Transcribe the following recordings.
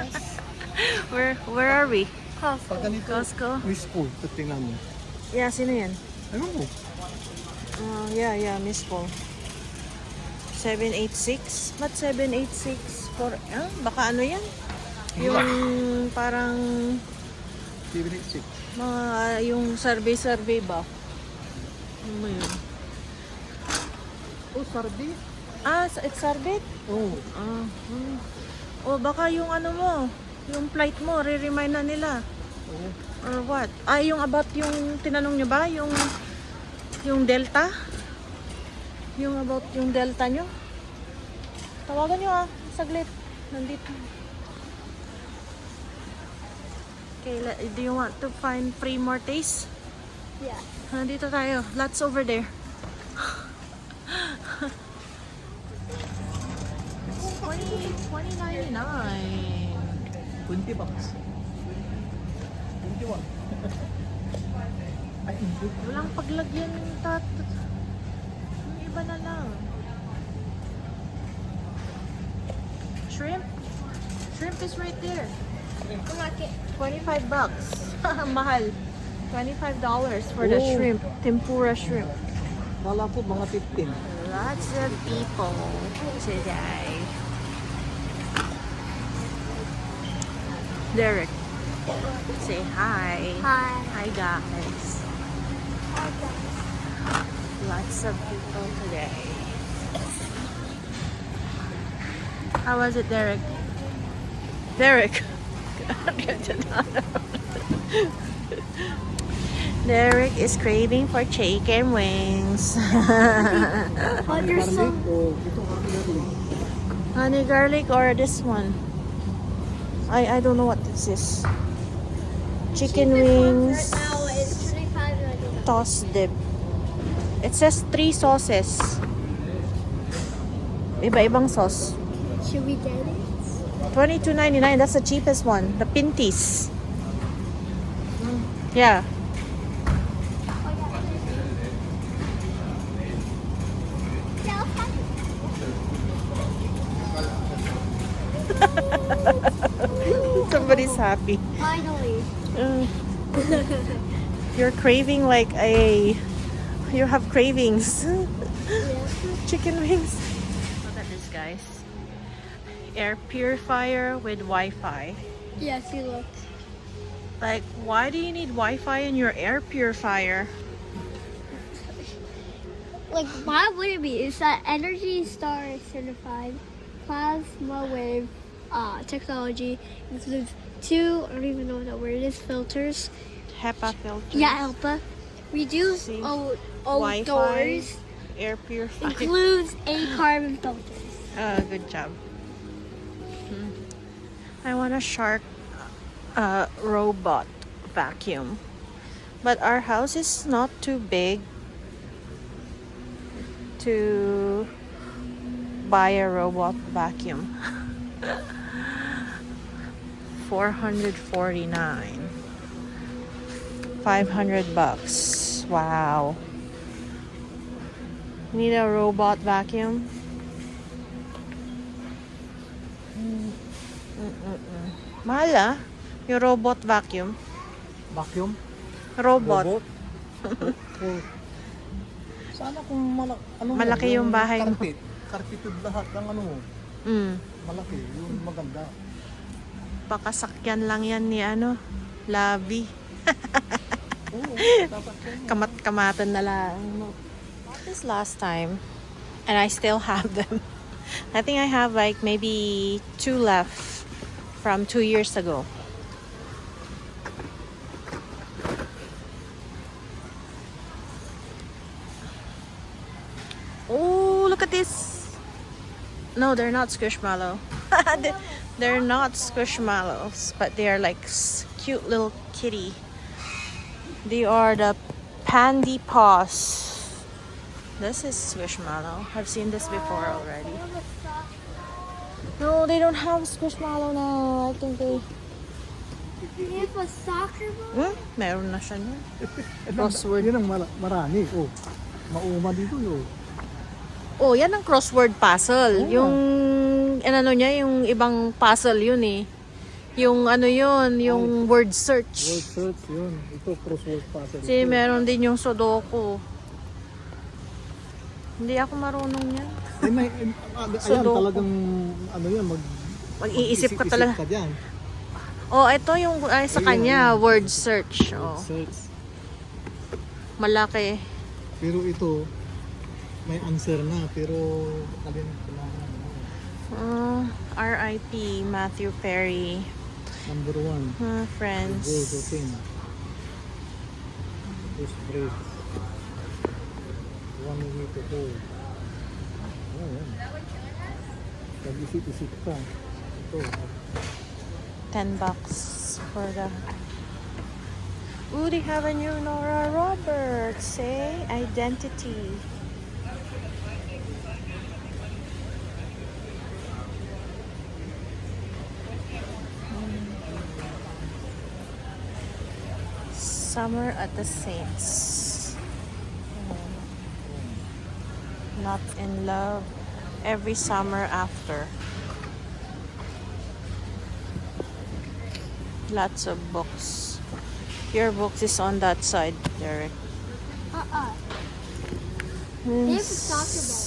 Yes. Where are we? Costco. Pag ganito, Costco? Miss Paul, tingnan mo. Yeah, sino yan? Ano mo? Yeah, Miss Paul. 786? Ba't 786? Baka ano yan? Yung parang 786. mga yung survey ba? Ano mo yun? Oh, sardi. It's survey? Oh. O baka yung ano mo, yung flight mo, re-remind na nila. Oh. Or what? Yung about yung tinanong nyo ba? Yung Delta? Yung about yung Delta nyo? Tawagan nyo saglit. Nandito. Okay, do you want to find free more taste? Yeah. Nandito tayo. Lots over there. 20.99. 20 bucks. 21. Ay, hindi. Walang paglagyan ng yung iba na lang. Shrimp? Shrimp is right there. Market. 25 bucks. Mahal. $25 for the Oh. shrimp. Tempura shrimp. Kala ko mga 15. Lots of people today. Derek, say hi. Hi. Hi guys. Lots of people today. How was it, Derek? Derek. Derek is craving for chicken wings. Oh, you're so... Oh, ito garlic. Honey garlic or this one? I don't know what this is. Chicken wings, Right now is 25. toss dip. It says 3 sauces. Iba-ibang sauce. Should we get it? $22.99. That's the cheapest one. The pinties. Yeah. Somebody's happy. Finally. You're craving like you have cravings. Chicken wings. Look at this, guys. Air purifier with Wi-Fi. Yes, you look. Like, why do you need Wi-Fi in your air purifier? Like, why would it be? It's that Energy Star certified plasma wave technology. Includes 2, I don't even know what that word is, filters. HEPA filters. Yeah, HEPA. Reduce See? odors. Wi-Fi, air purifier. Includes 8 carbon filters. Good job. I want a Shark robot vacuum, but our house is not too big to buy a robot vacuum. 449, 500 bucks. Wow. Need a robot vacuum. Mahal yung robot vacuum. Vacuum? Robot. Oh. Sana kung Malaki yung bahay mo. Carpeted lahat ng ano mo. Malaki, yung maganda. Pakasakyan lang yan ni Lavi. Oo, dapat yan. Kamat-kamatan na lang. This last time, and I still have them. I think I have like maybe 2 left from 2 years ago. Oh, look at this. No, they're not squishmallow. They're not squishmallows, but they are like cute little kitty. They are the pandy paws. This is squishmallow. I've seen this before already. No, they don't have squishmallow now. I think they... You have a soccer ball? Meron na siya niyan. Crossword. Yun ang marami. Oh, mauma dito yun. Oh, yan ang crossword puzzle. Yung, ano niya, yung ibang puzzle yun eh. Yung ano yun, yung word Word search. search yun. Ito crossword puzzle. Kasi meron din yung Sudoku. Hindi ako marunong yan. Eh, ayan Sudoku. talagang ano yan, Mag-iisip ka mag-isip-isip talaga. ka dyan. Oh, ito yung ay, sa Ayun, kanya, ayun. word search. Word Oh, search. malaki. Pero ito, may answer na, pero alin R.I.P. Matthew Perry. number 1. Friends. Goal routine. Push break. One way to go. Oh, yan. Pag-isip-isip ka. Ito. $10 for the... Ooh, they have a new Nora Roberts. Say, identity. Summer at the Saints. Not in love. Every summer after. Lots of books. Your books is on that side, Derek. They have a soccer ball.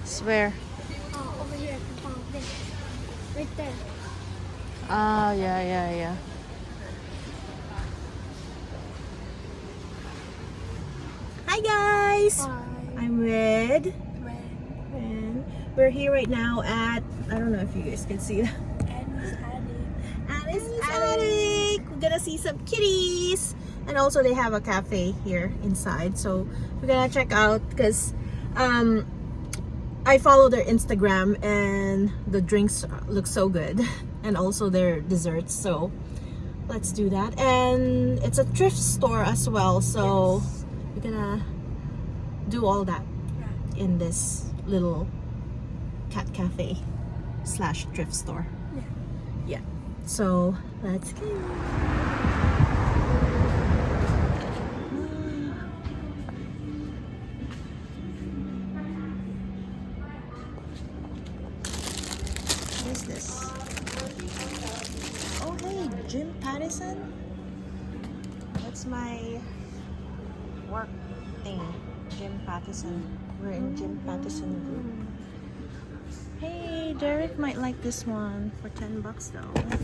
Swear. Over here at the fountain. Right there. Ah, yeah. Hi guys! Hi. I'm Red. And we're here right now at, I don't know if you guys can see that. Annie's Attic. We're gonna see some kitties. And also they have a cafe here inside. So we're gonna check out because I follow their Instagram and the drinks look so good. And also their desserts. So let's do that. And it's a thrift store as well. So we're gonna do all that in this little cat cafe / thrift store. Yeah. So let's go. What is this? Oh hey, Jim Pattison. That's my work thing. Jim Pattison. We're in Jim Pattison group. Hey, Derek might like this one for $10 though. $10.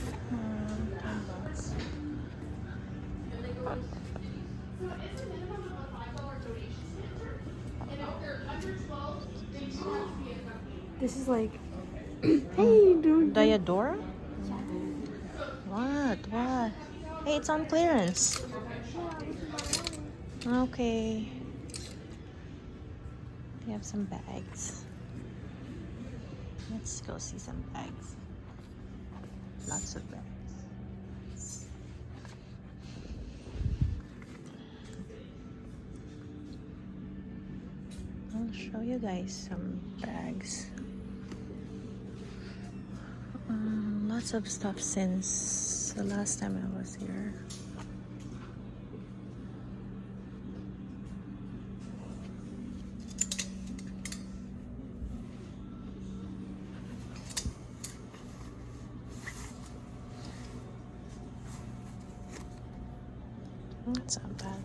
This is like, hey, dude. Diadora? What? Hey, it's on clearance. Okay. They have some bags. Let's go see some bags. Lots of bags. I'll show you guys some bags. Lots of stuff since the last time I was here. That's not bad.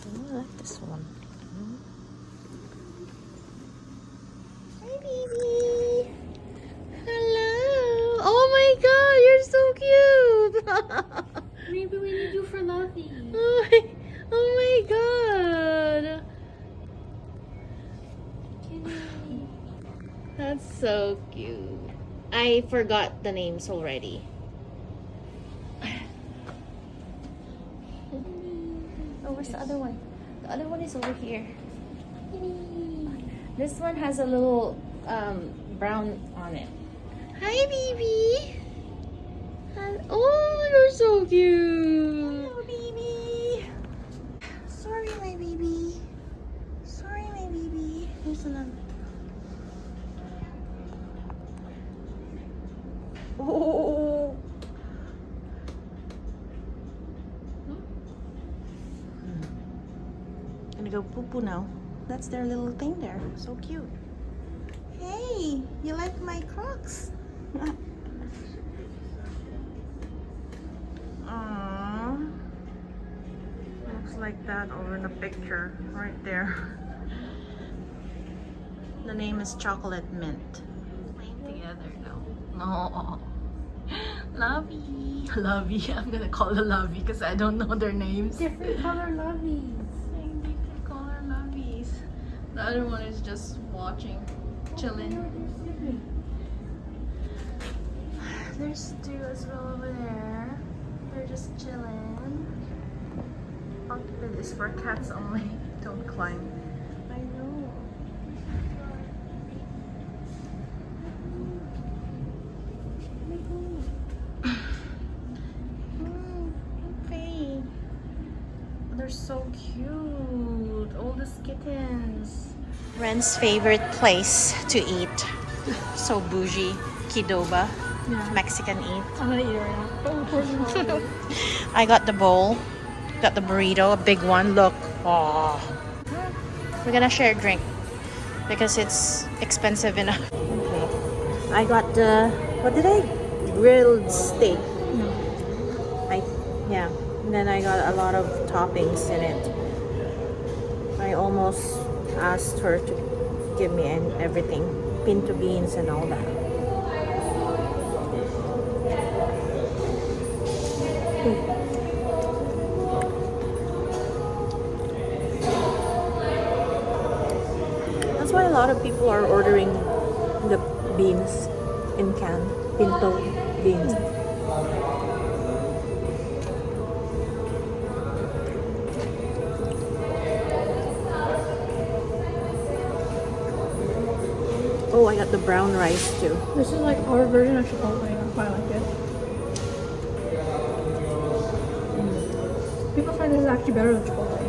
I like this one. Hi, baby. Hello. Oh my God, you're so cute. Maybe we need you for Lovey. Oh my God. That's so cute. I forgot the names already. Oh, where's the other one? The other one is over here. This one has a little brown on it. Hi, baby. Oh, you're so cute. Hello, baby. Sorry, my baby. Sorry, my baby. Here's another. Oh. go poo-poo now. That's their little thing there. So cute. Hey, you like my Crocs? Aww. Looks like that over in the picture right there. The name is Chocolate Mint. Playing together now. No. Lovey. Lovey. I'm gonna call her Lovey because I don't know their names. Different color loveys. Different color Loveys. The other one is just watching, chilling. There's two as well over there. They're just chilling. Octopus is for cats only. Don't climb. I know. Okay. They're so cute. All these kittens. Ren's favorite place to eat. So bougie. Qdoba. Yeah. Mexican eat. I'm gonna eat it right now. I got the bowl. Got the burrito, a big one. Look. Oh. We're gonna share a drink because it's expensive enough. Okay. I got the, what did I? Grilled steak. Yeah. And then I got a lot of toppings in it. I almost asked her to give me everything. Pinto beans and all that. That's why a lot of people are ordering the beans in can. Pinto beans. Oh, I got the brown rice too. This is like our version of Chipotle. I quite like it. People find this is actually better than Chipotle.